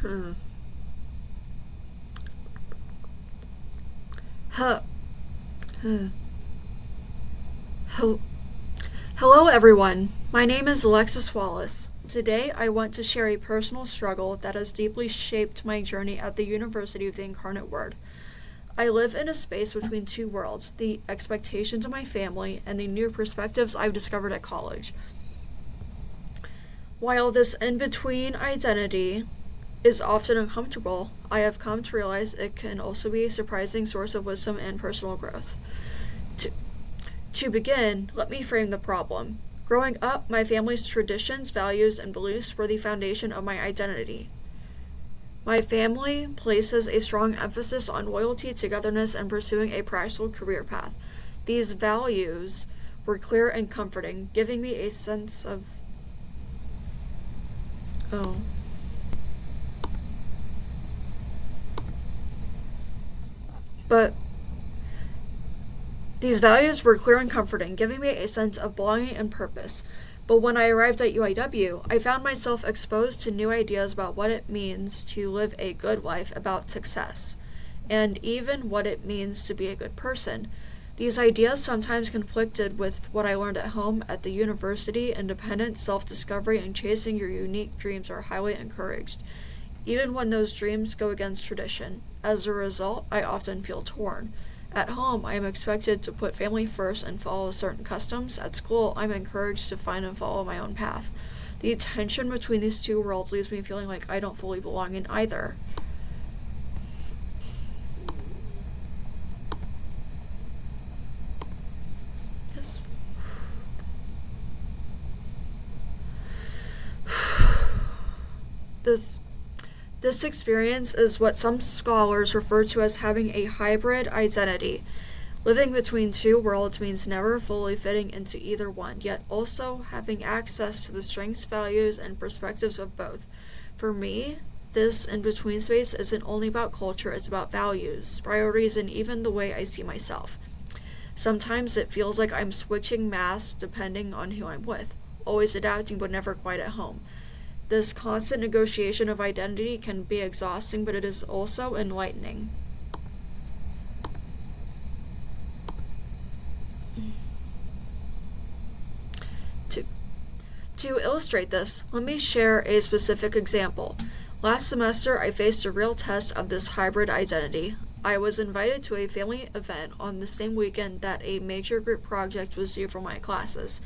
Hmm. Huh. Huh. Hel- Hello, everyone. My name is Alexis Wallace. Today, I want to share a personal struggle that has deeply shaped my journey at the University of the Incarnate Word. I live in a space between two worlds, the expectations of my family and the new perspectives I've discovered at college. While this in between identity is often uncomfortable, I have come to realize it can also be a surprising source of wisdom and personal growth. To, to begin, let me frame the problem. Growing up, my family's traditions, values, and beliefs were the foundation of my identity. My family places a strong emphasis on loyalty, togetherness, and pursuing a practical career path. These values were clear and comforting, giving me a sense of. Oh. But these values were clear and comforting, giving me a sense of belonging and purpose. But when I arrived at UIW, I found myself exposed to new ideas about what it means to live a good life, about success, and even what it means to be a good person. These ideas sometimes conflicted with what I learned at home. At the university, independence, self discovery, and chasing your unique dreams are highly encouraged, even when those dreams go against tradition. As a result, I often feel torn. At home, I am expected to put family first and follow certain customs. At school, I'm encouraged to find and follow my own path. The tension between these two worlds leaves me feeling like I don't fully belong in either. Yes. This This experience is what some scholars refer to as having a hybrid identity. Living between two worlds means never fully fitting into either one, yet also having access to the strengths, values, and perspectives of both. For me, this in between space isn't only about culture, it's about values, priorities, and even the way I see myself. Sometimes it feels like I'm switching masks depending on who I'm with, always adapting but never quite at home. This constant negotiation of identity can be exhausting, but it is also enlightening. To, to illustrate this, let me share a specific example. Last semester, I faced a real test of this hybrid identity. I was invited to a family event on the same weekend that a major group project was due for my classes.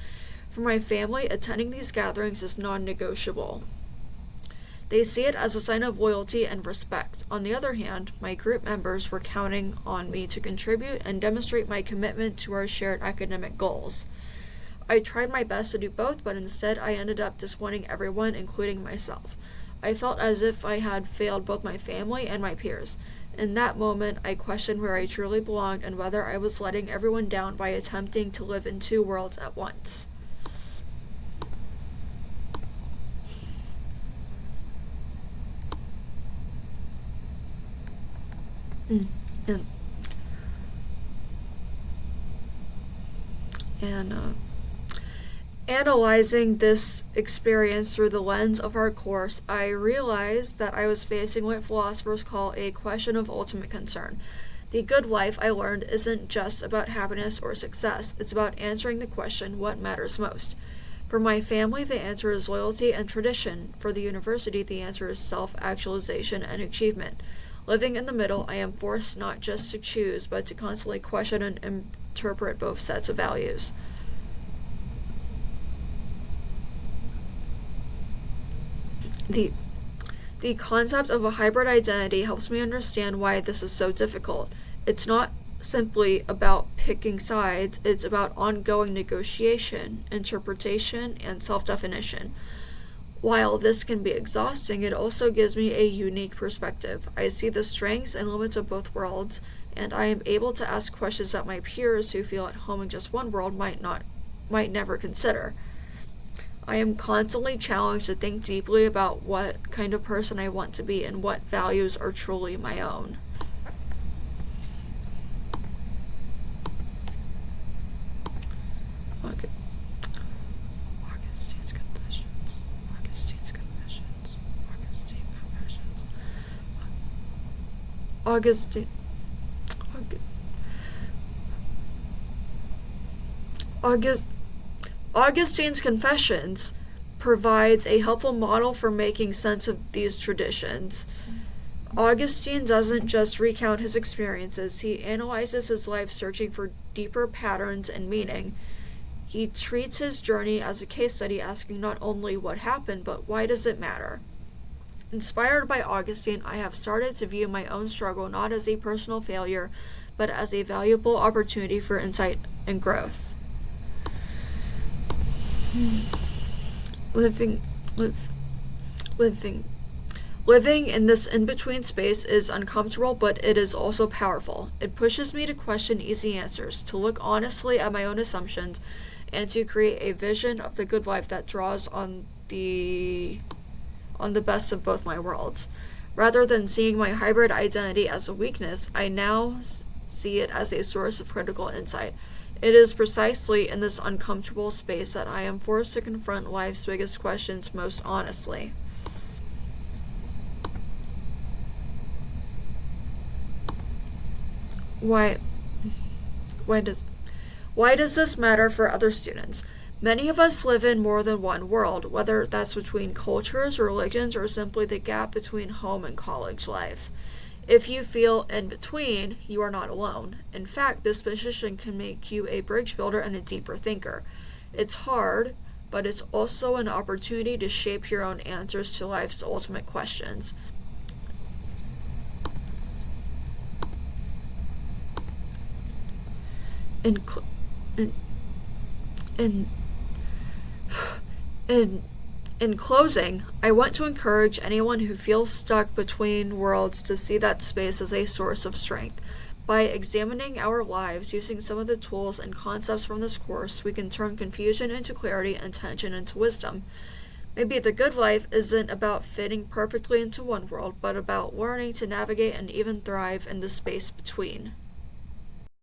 For my family, attending these gatherings is non negotiable. They see it as a sign of loyalty and respect. On the other hand, my group members were counting on me to contribute and demonstrate my commitment to our shared academic goals. I tried my best to do both, but instead I ended up disappointing everyone, including myself. I felt as if I had failed both my family and my peers. In that moment, I questioned where I truly belonged and whether I was letting everyone down by attempting to live in two worlds at once. Mm. And and analyzing this experience through the lens of our course, I realized that I was facing what philosophers call a question of ultimate concern. The good life, I learned, isn't just about happiness or success, it's about answering the question, what matters most? For my family, the answer is loyalty and tradition. For the university, the answer is self actualization and achievement. Living in the middle, I am forced not just to choose, but to constantly question and interpret both sets of values. The The concept of a hybrid identity helps me understand why this is so difficult. It's not simply about picking sides, it's about ongoing negotiation, interpretation, and self definition. While this can be exhausting, it also gives me a unique perspective. I see the strengths and limits of both worlds, and I am able to ask questions that my peers who feel at home in just one world might never consider. I am constantly challenged to think deeply about what kind of person I want to be and what values are truly my own. Okay. Augustine's Confessions. Augustine's Confessions. Augustine Confessions. Augustine. August, Augustine's Confessions provides a helpful model for making sense of these traditions. Augustine doesn't just recount his experiences, he analyzes his life searching for deeper patterns and meaning. He treats his journey as a case study, asking not only what happened, but why does it matter? Inspired by Augustine, I have started to view my own struggle not as a personal failure, but as a valuable opportunity for insight and growth. Living in this in-between space is uncomfortable, but it is also powerful. It pushes me to question easy answers, to look honestly at my own assumptions, and to create a vision of the good life that draws on the best of both my worlds. Rather than seeing my hybrid identity as a weakness, I now see it as a source of critical insight. It is precisely in this uncomfortable space that I am forced to confront life's biggest questions most honestly. Why does this matter for other students? Many of us live in more than one world, whether that's between cultures, religions, or simply the gap between home and college life. If you feel in between, you are not alone. In fact, this position can make you a bridge builder and a deeper thinker. It's hard, but it's also an opportunity to shape your own answers to life's ultimate questions. In, cl- in, in, in In closing, I want to encourage anyone who feels stuck between worlds to see that space as a source of strength. By examining our lives using some of the tools and concepts from this course, we can turn confusion into clarity and tension into wisdom. Maybe the good life isn't about fitting perfectly into one world, but about learning to navigate and even thrive in the space between.